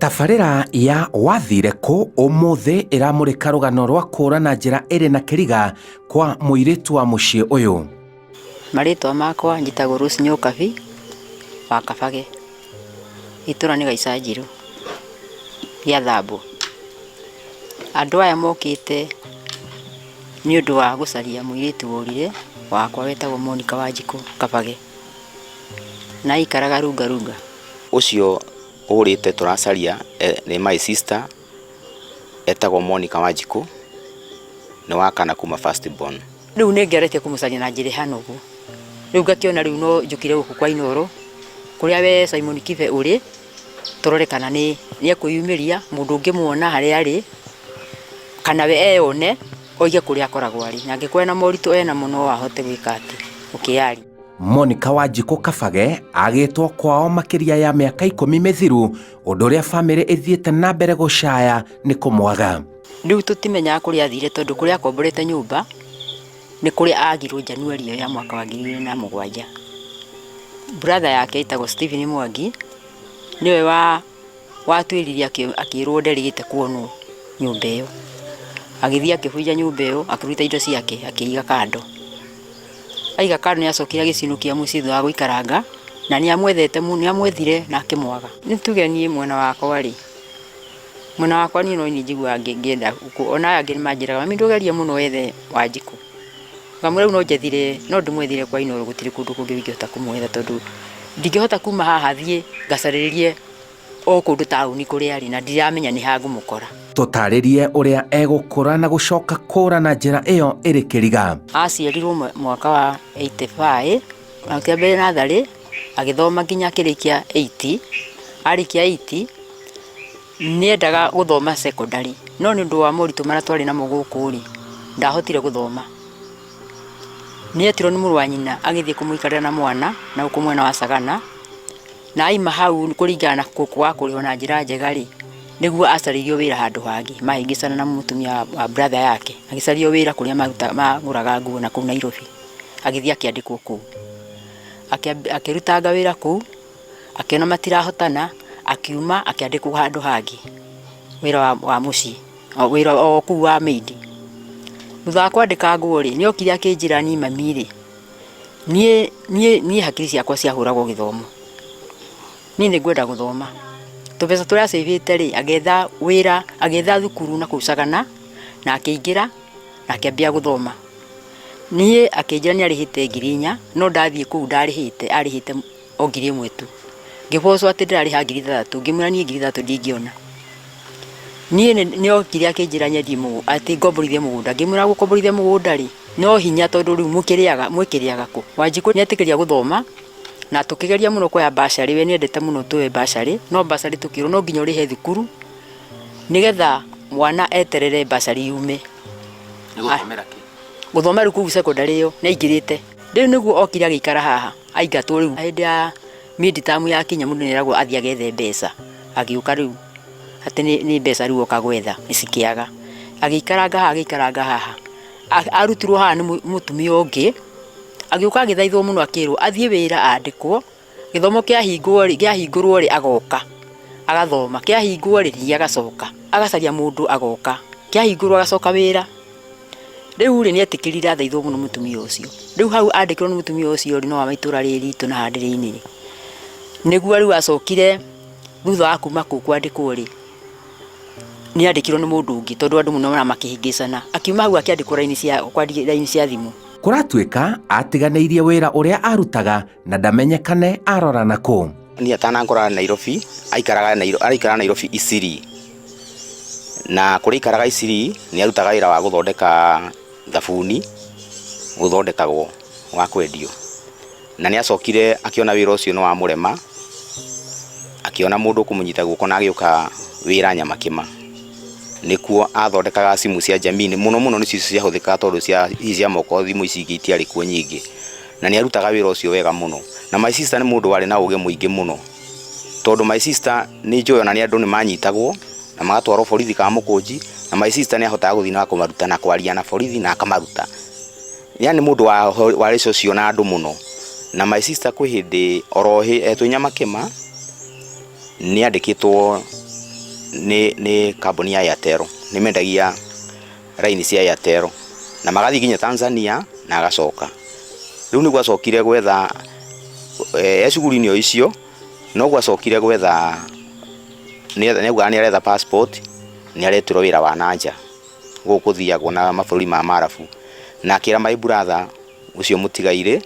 Tabarĩra ya wathire kũ ũmũthĩ ĩramũrĩka rũgano rwa kũũrana njĩra ĩrĩ na kĩriga kwa mũirĩtu wa mũciĩ ũyũ. Marĩtwa makwa njĩtagwo Rose Nyokabi wa Kabage. Itũra nĩ Gaicanjirũ gĩa Thambũ. Andũ aya mokĩte nĩ ũndũ wa gũcaria mũirĩtu worire wakwa wetagwo Monica Wanjikũ Kabage. Na ikaraga runga. Ũcio ũrĩte tũracaria nĩ my sister etagwo Monica Wanjikũ, nĩ wa kana kuma first born. Rĩu nĩ ngeretie kũmũcaria na njĩra hana ũguo. Rĩu ngakĩona rĩu no njũkire gũkũ kwa Inooro kũrĩa we Simon Kibe ũrĩ, tũrore kana nĩ ekwĩyumĩria mũndũ ũngĩmuona harĩa arĩ kana we eyone oige kũrĩa akoragwo arĩ, na angĩkorwo na moritũ ena mũno ahote gwĩka atĩ ũkĩyari. Monica Wanjikũ Kabage agĩtwo kwao makĩria ya mĩaka 10 mĩthiru, ũndũ ũrĩa bamĩrĩ ĩthiĩte na mbere gũcaya nĩ kũmwaga. Rĩu tũtimenyaga kũrĩa athire tondũ kũrĩa akomborete nyũmba nĩ kũrĩa agirwo Januari ya mwaka wa 2007. Brother yake etagwo Stephen Mwangi niwe watwĩririe akĩrwo nderĩgĩte kuonwo nyũmba ĩyo. Agĩthiĩ akĩbuja nyũmba ĩyo akĩruta indo ciake akĩiga kando. Aiga kando nĩ acokire agĩcinũkia mũciĩ wa gũikaranga na nĩ amwethete mũno, nĩ amwethire na akĩmwaga. Nĩ tuge niĩ mwena wakwa rĩ, mwena wakwa niĩ no niĩ njiguaga ngĩenda ona angĩ nĩ manjĩraga mami ndũgerie mũno wethe Wanjikũ. Ngamwĩra rĩu no njethire no ndĩmwethire kwa Inooro, gũtirĩ kũndũ kũngĩ ingĩhota kũmwetha tondũ ndingĩhota kuma haha thiĩ ngacarĩrĩrie o kũndũ taũni kũrĩa arĩ na ndiramenya nĩ ha ngũmũkora. Tũtarĩrie ũrĩa egũkũra na gũcoka kũũrana njĩra ĩyo ĩrĩ kĩriga. Aciarirwo mwaka wa 85 akĩambĩrĩria natharĩ agĩthoma nginya akĩrĩkia 80. Arĩkia 80 nĩendaga gũthoma secondary, no nĩ ũndũ wa moritũ marĩa twarĩ namo gũkũ rĩ ndahotire gũthoma. Nĩetirwo nĩ mũrũ wa nyina agĩthiĩ kũmũikarĩra na mwana na gũkũ mwena wa Sagana, na aima hau kũringana na kwa kũrĩho na njĩra njega rĩ nĩguo acarĩrio wĩra handũ hangĩ mahĩngĩcana na mũtumia wa brother yake, agĩcario wĩra kũrĩa magũraga nguo na kũu Nairobi. Agĩthiĩ akĩandĩkwo kũu akĩrutanga wĩra kũu, akĩona matirahotana, akiuma akĩandĩkwo handũ hangĩ wĩra wa mũciĩ wĩra o kũu wa maid. Thutha wa kwandĩka nguo rĩ nĩokire akĩnjĩra niĩ mami rĩ niĩ hakiri ciakwa ciahũragwo gĩthomo, niĩ nĩngwenda gũthoma. Tũbeca tũrĩa acĩvĩte rĩ agetha wĩra, agetha thukuru na kũu Sagana na akĩingĩra na akĩambia gũthoma. Niĩ akĩnjĩra nĩ arĩhĩte 4,000 no ndathiĩ kũu arĩhĩte o 1,000 tu. Ngĩbocwo atĩ ndĩrarĩha 3,000, ngĩmwĩra niĩ 3,000 ndingĩona. Niĩ nĩokire akĩnjĩra nyendie atĩ ngomborithie mũgũnda. Ngĩmwĩra gũkomborithia mũgũnda rĩ no hinya tondũ rĩu mwĩkĩrĩaga kũ. Wanjikũ nĩetĩkĩria gũthoma na tũkĩgeria mũno kuoya basarĩ, we nĩendete mũno tuoye basarĩ, no basarĩ tũkĩrwo no nginya ũrĩhe thukuru nĩgetha mwana eterere basarĩ yume. Gũthoma rĩu kũu secondary ĩyo nĩaingĩrĩte. Rĩu nĩguo okire agĩikara haha aingatwo rĩu hĩndĩ ya mid-term ya kinya mũndũ nĩeragwo athiĩ agethe mbeca. Agĩũka rĩu atĩ nĩ mbeca rĩu oka gwetha icikĩaga. Agĩikaranga haha arutirwo haha nĩ mũtumia ũngĩ, agĩũka agĩthaithwo mũno akĩrwo athiĩ wĩra andĩkwo, gĩthomo kĩahingũrwo rĩ agoka agathoma, kĩahingũrwo rĩ ningĩ agacoka agacaria mũndũ agoka, kĩahingũrwo agacoka wĩra. Rĩu rĩ nĩetĩkĩrire athaithwo mũno mũtumia ũcio. Rĩu hau andĩkĩrwo nĩ mũtumia ũcio rĩ no wa maitũra rĩrĩ ritũ na handĩrĩ-inĩ rĩ nĩguo rĩu acokire thutha wa kuma kũu kwandĩkwo rĩ nĩandĩkĩrwo nĩ mũndũ ũngĩ tondũ andũ mũno makĩhĩngĩcana, akiuma hau akĩandĩkwo raini cia thimũ. Kũratuĩka atiganĩirie wĩra ũrĩa arutaga na ndamenyekane arorana kũ. Niĩ atanakora Nairobi aikaraga Nairobi Isiri, na kũrĩa aikaraga Isiri nĩarutaga wĩra wa gũthondeka thabuni gũthondekagwo wa kwendio, na nĩacokire akĩona wĩra ũcio nĩ wa mũrema, akĩona mũndũ kũmũnyita guoko na agĩũka wĩra Nyamakĩma. Nĩkuo athondekaga simu cia Jamini mũno nĩcio ciahũthĩkaga tondũ cia moko thimũ ici ingĩ itiarĩ kuo nyingĩ, na nĩarutaga wĩra ũcio wega mũno. Na my sister nĩ mũndũ warĩ na ũũgĩ mũingĩ mũno tondũ my sister nĩ njũĩ ona nĩ andũ nĩmanyitagwo na magatwarwo borithi ka Mũkũnji, na my sister nĩahotaga gũthiĩ na kũmaruta na kwaria na borithi na akamaruta. Yaani mũndũ warĩ socio na andũ mũno. Na my sister kwĩ hĩndĩ orohe etwo Nyamakĩma nĩandĩkĩtwo nĩ kambuni ya Airtel, nĩ mendagia raini cia Airtel na magathi nginya Tanzania na agacoka. Rĩu nĩguo acokire gwetha cuguri-inĩ o icio, no gwacokire gwetha nĩ aretha passport, nĩ aretirwo wĩra wa nanja gũkũ thiagwo na mabũrũri ma Marabu, na akĩra my brother ucio mũtigaire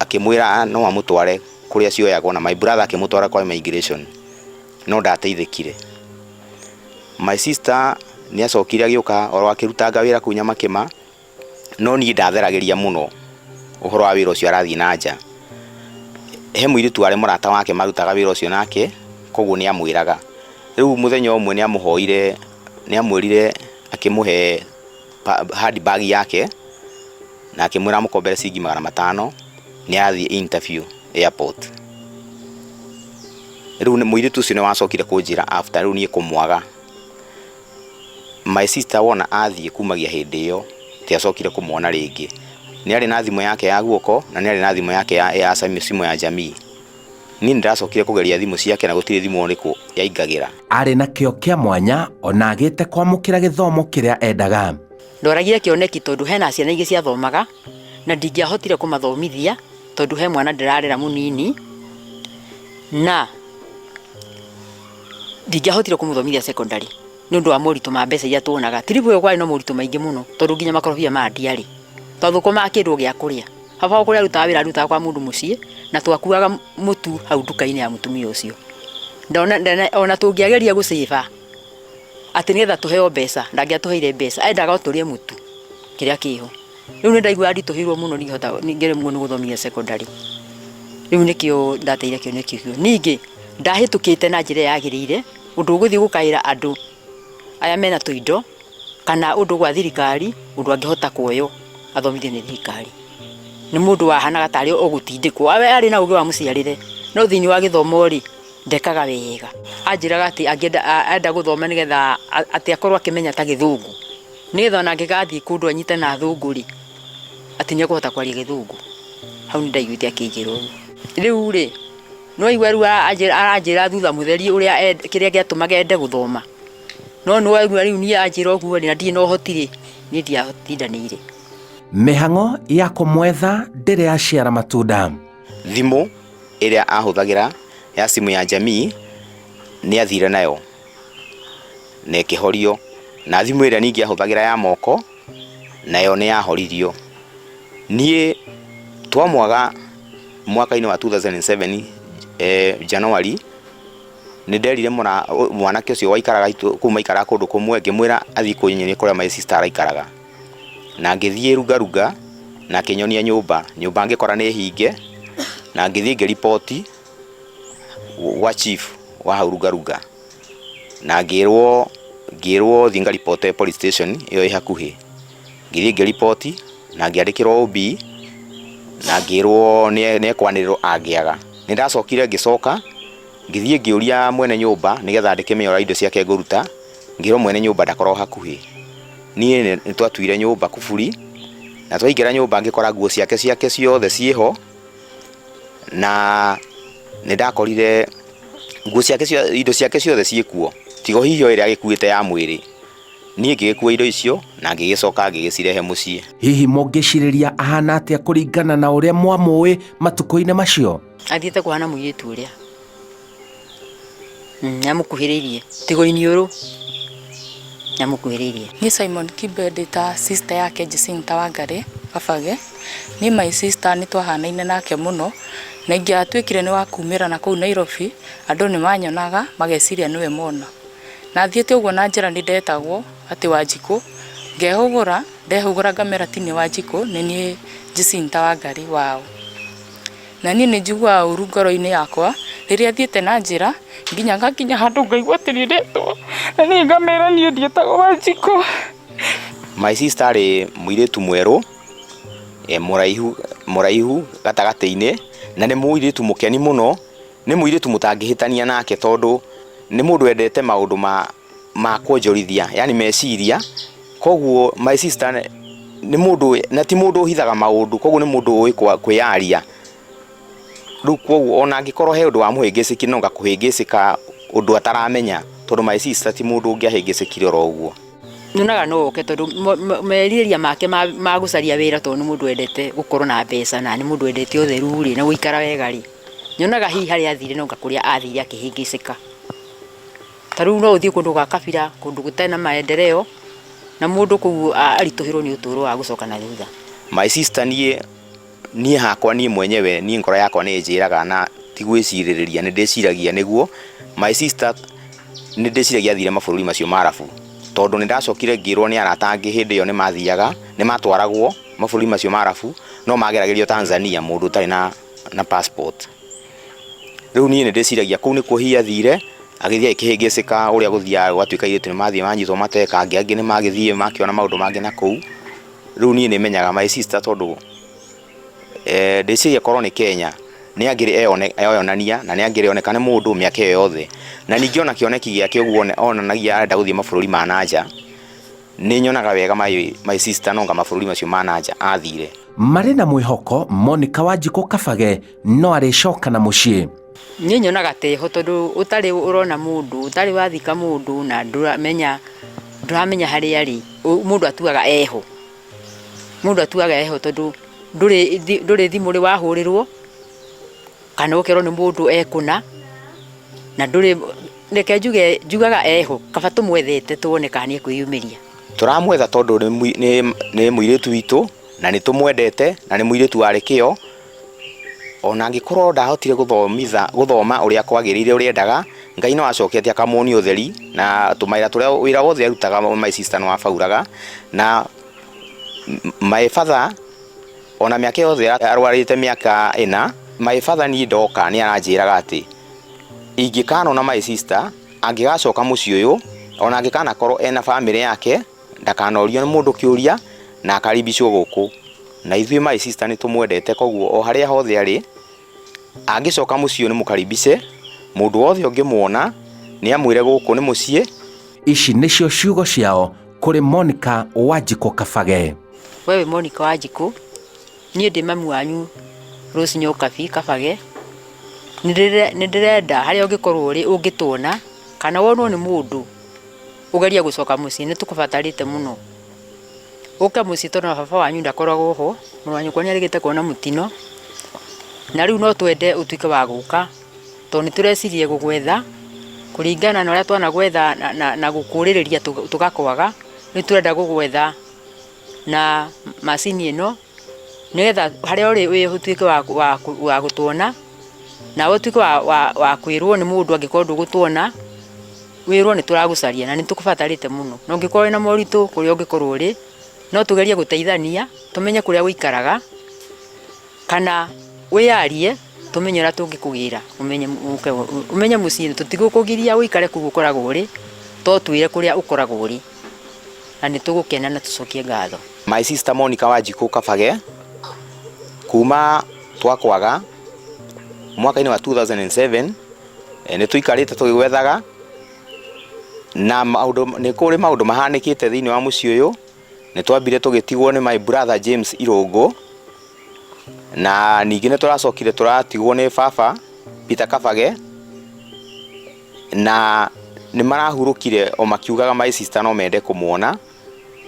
akĩmwĩra no amũtware kũrĩa cioyagwo, na my brother akĩmũtwara kwa immigration, no ndateithĩkire. My sister nĩ acokire agĩũka oro akĩrutanga wĩra kũu Nyamakĩma, no niĩ ndatheragĩria mũno ũhoro wa wĩra ũcio arathiĩ na nja. He mũirĩtu warĩ mũrata wake marutaga wĩra ũcio nake, koguo nĩ amwĩraga. Rĩu mũthenya ũmwe nĩ amwĩrire akĩmũhe handbag yake na akĩmwĩra amũkombere ciringi 500 nĩ arathiĩ interview airport. Rĩu mũirĩtu ũcio nĩ wacokire kũnjĩra after rĩu niĩ kũmwaga. My sister wona athiĩ kumagia hĩndĩ ĩyo tiacokire kũmuona rĩngĩ. Nĩ arĩ na thimũ yake ya guoko na nĩ arĩ na thimũ yake ya simu ya jamii. Niĩ ndiracokire kũgeria thimũ ciake na gũtirĩ thimũ ũrĩkũ yaingagĩra. Arĩ na kĩo kĩa mwanya ona agĩte kwamũkĩra gĩthomo kĩrĩa endaga. Ndoragire kĩoneki tondũ hena ciana ingĩ ciathomaga na ndingĩahotire kũmathomithia tondũ he mwana ndĩrarera mũnini na ndingĩahotire kũmũthomithia secondary nĩ ũndũ wa moritũ ma mbeca iria tuonaga. Tiribu ĩyo kwarĩ na moritũ maingĩ mũno tondũ nginya makorobia ma ndiarĩ, twathũkũmaga kĩndũ gĩa kũrĩa. Baba kũrĩa arutaga wĩra arutaga kwa mũndũ mũciĩ na twakuaga mũtu hau nduka-inĩ ya mũtumia ũcio. Ona tũngĩageria gũcĩba atĩ nĩgetha tũheo mbeca, ndangĩatũheire mbeca, endaga ũtũrie mũtu kĩrĩa kĩho. Rĩu nĩ ndaigua nditũhirwo mũno nĩngeremwo nĩ gũthomithia secondary. Rĩu nĩkĩo ndateire kĩoneki kĩu. Ningĩ ndahĩtũkĩte na njĩra yagĩrĩire ũndũ ũgũthiĩ gũkaĩra andũ aya mena tũindo kana ũndũ gwa thirikari, ũndũ angĩhota kuoyo athomithio nĩ thirikari. Nĩ mũndũ wahanaga tarĩ ũgũtindĩkwo, awe arĩ na ũgĩ wa mũciarĩre, no thĩinĩ wa gĩthomo rĩ ndekaga wega. Anjĩraga atĩ angĩenda gũthoma nĩgetha atĩ akorwo akĩmenya ta Gĩthũngũ, nĩgetha ona angĩgathiĩ kũndũ anyite na Thũngũ rĩ atĩ nĩ ekũhota kwaria Gĩthũngũ. Hau nĩ ndaiguĩte akĩnjĩra ũguo. Rĩu rĩ no igua rĩu aranjĩra thutha mũtheri ũrĩa kĩrĩa gĩatũmaga ende gũthoma, no rĩu niĩ anjĩra ũguo na ndirĩ na ũhoti rĩ niĩ ndiatindanĩire. Mĩhang'o ya kũmwetha ndĩrĩ yaciara matunda. Thimũ ĩrĩa ahũthagĩra ya simu ya jamii nĩ athire nayo na ĩkĩhorio, na thimũ ĩrĩa ningĩ ahũthagĩra ya moko nayo nĩ yahoririo. Niĩ twamwaga mwaka-inĩ wa 2007 January nĩ nderire mwanake ũcio waikaraga kuma ikara kũndũ kũmwe, ngĩmwĩra athiĩ kũnyonia kũrĩa my sister araikaraga, na ngĩthiĩ Rungaruga na akĩnyonia nyũmba ngĩkora nĩ hinge, na ngĩthiĩ ngĩripoti wa chief wa hau Rungaruga na ngĩrwo thiĩ ngaripoti police station ĩyo ĩ hakuhĩ. Ngĩthiĩ ngĩripoti na ngĩandĩkĩrwo OB na ngĩrwo nĩ ekwanĩrĩrwo angĩaga. Nĩ ndacokire ngĩcoka ngĩthiĩ ngĩũria mwene nyũmba nĩgetha ndĩkĩmenya indo ciake ngũruta, ngĩrwo mwene nyũmba ndakorwo hakuhĩ. Niĩ nĩ twatuire nyũmba kuburi na twaingĩra nyũmba ngĩkora nguo ciake ciothe ciĩho, na nĩ ndakorire nguo ciake indo ciake ciothe ciĩkuo, tigo hihi o ĩrĩa agĩkuĩte ya mwĩrĩ. Niĩ ngĩgĩkua indo icio na ngĩgĩcoka ngĩgĩcirehe mũciĩ. Hihi mũngĩcirĩria ahana atĩa kũringana na ũrĩa mwamũĩ matukũ-inĩ macio? Athiĩte kũhana mũirĩtu ũrĩa nyamũkuhĩrĩirie tigo iniũrũ, nyamũkuhĩrĩirie. Ni Simon Kibe ta sister yake Jacinta Wangari Kabage. Ni my sister nĩ twahanaine nake mũno na ingĩatuĩkire nĩ wa kumĩra na kũu Nairobi, andũ nĩ manyonaga mageciria nĩwe mona. Na thiĩte ũguo na njĩra nĩ ndetagwo atĩ Wanjikũ, ndehũgũra ngamera ti nĩ Wanjikũ, nĩ niĩ Jacinta Wangari wao. Na niĩ nĩ njiguaga ũru ngoro-inĩ yakwa rĩrĩa thiĩte na njĩra nginya ngakinya handũ ngaigua atĩ nĩ ndetwo na niĩ ngamera niĩ ndiĩtagwo Wanjikũ. My sister arĩ mũirĩtu mwerũ, mũraihu gatagatĩ-inĩ, na nĩ mũirĩtu mũkeni mũno, nĩ mũirĩtu mũtangĩhĩtania nake tondũ nĩ mũndũ wendete maũndũ ma kwonjorithia, yani meciria. Koguo my sister nĩ mũndũ na ti mũndũ ũhithaga maũndũ, koguo nĩ mũndũ ũĩ kwĩyaria. riu koguo ona angikorwo he undu wa muhingiciki no ngakuhingicika undu ataramenya tondu my sister ti mundu ungiahingicikire oro uguo. Nyonaga no oke tondu meririria make magucaria wira tondu mundu wendete gukorwo na mbeca na ni mundu wendete utheru ri na guikara wega ri. Nyonaga hihi hari athire no ngakuria athire akihingicika. Taru no uthii kundu gwa kabira kundu gutena maendeleo na mundu kuu arituhirwo ni uturo wa gucoka na thutha. My sister nie hakwa nie mwenyewe nie ngoro yakwa ni njiraga na ti gwiciririria ni ndiciragia niguo my sister ni ndiciragia athire mabururi macio marabu tondu ni ndacokire ngirwo ni aratangi hindi yo ni mathiaga ni matwaragwo mabururi macio marabu no mageragerio Tanzania mundu tari na passport. Riu nie ni ndiciragia kuu ni kuhia athire agithia ikihingicika uria guthia gwatuika iritu ni mathie manyitwo mateka angi ni magithie makiona maundu mangi na kuu. Riu nie ni menyaga my sister tondu ndiciria korwo ni Kenya ni angiri eyonania na ni angiri oneka ni mundu miaka yothe na ningiona kioneki giake uguo onanagia arenda guthie mabururi ma nanja ni nyonaga wega my sister nonga mabururi macio ma nanja athire. Mari na mwihoko Monica Wanjiku Kabage no aricoka na mucii. Ni nyonaga teho tondu utari urona mundu utari wathika mundu na nduramenya hari ari mundu atuaga eho tondu nduri thimuri wahurirwo kana ukerwo ni mundu ekuna na nduri reke njugaga eho kaba tumwethete tuone kana ni kwiyumiria. Turamwetha tondu ni muiritu witu na ni tumwendete na ni muiritu wari kio ona angikorwo ndahotire guthoma uria kwagirire uria endaga Ngai no acokete akamoni utheri na tumaira turia wira wothe arutaga my sister no afauraga na my father ona miaka yothe arwarite miaka 4 my father ni ndoka ni aranjiraga ati ingikana na my sister angigacoka muci uyu ona angikana korwo ena family yake ndakanorio ni mundu kiuria na akaribicwo guku na ithui my sister ni tumwendete koguo o haria hothe ari angicoka muci uyu ni mukaribice mundu wothe ungimuona ni amwire guku ni mucie. Ici nicio ciugo ciao kuri Monica Wanjiku Kabage. Wewe Monica Wanjiku nie ndi mamu wanyu Rose Nyokabi Kabage ni ndirenda haria ungikorwo uri ungituona kana wonwo ni mundu ugeria gucoka muci ni tukubatarite muno uka muci tondu baba wanyu ndakoragwo ho mwanyu kwani arigite kuona mutino na riu no twende utuike wa guka tondu ni turecirie gugwetha kuringana na uria twana gwetha na gukuriria tugakwaga ni turenda gugwetha na macini ino nigetha haria uri wi utuike wa gutuona na utuike wa kwirwo ni mundu angikorwo gutuona wirwo ni turagucaria na ni tukubatarite muno no ngikorwo na moritu kuria ungikorwo uri no tugerie guteithania tumenye kuria wikaraga kana wiarie tumenye ra tungikugira umenye mucii tutigukugiria wikare ku gukoragwo uri to twire kuria ukoragwo uri na ni tugukena na tucokie ngatho. My sister Monica Wanjiku Kabage kuma twakwaga mwaka-ini wa 2007 ni tuikarite tugigwethaga na ni kuri maundu mahanikite thiini wa mucii uyu ni twambire tugitigwo ni my brother James Irungu na ningi ni turacokire turatigwo ni baba Peter Kabage na ni marahurukire o makiugaga my sister no mende kumuona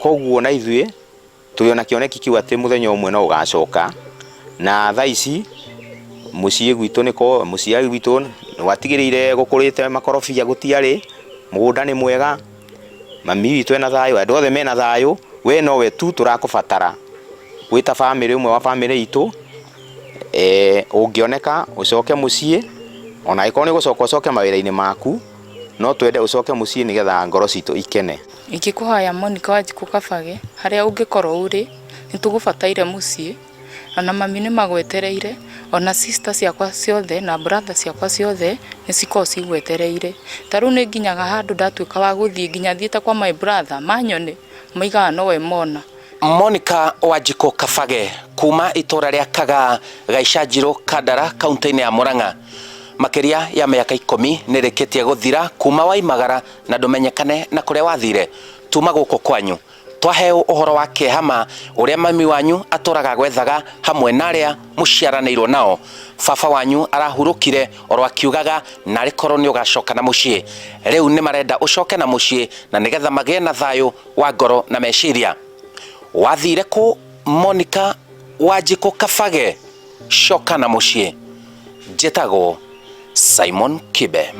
koguo na ithuĩ tuliona kioneki kiu ati muthenya umwe no ugacoka na thaa ici mucii gwitu niko muciari gwitu watigirire gukurite makorofia gutiari mugunda ni mwega mami witu ena thayo andu othe mena thayo we no we tu turakubatara gwita family umwe wa family itu ungioneka ucoke mucii ona ikorwo ni gucoka mawira-ini maku no twende ucoke mucii nigetha ngoro citu ikene. Ingikuhoya Monica Wanjiku Kabage haria ungikorwo uri ni tugubataire mucii ona mami ni magwetereire ona sister ciakwa ciothe na brother ciakwa ciothe ni ciko cigwetereire taru ni nginyaga handu ndatuika wa guthie nginya thiete kwa my brother manyone maiga no we mona. Monica Wanjiku Kabage kuma itora ria Kaga Gaicajiro Kandara kaunti-ini ya Murang'a makiria ya miaka 10 nireketie guthira kuma waimagara na ndumenyekane na kuria wathire tuma guko kwanyu twaheo uhoro wa kehama uria mami wanyu aturaga gwethaga hamwe na aria muciaranirwo nao. Baba wanyu arahurukire oro akiugaga nari korwo ni ugacoka na mucii. Riu ni marenda ucoke na mucii na nigetha magie na thayo wa ngoro na meciria. Wathire ku Monica Wanjiku Kabage? Coka na mucii. Njĩtagwo Simon Kibe.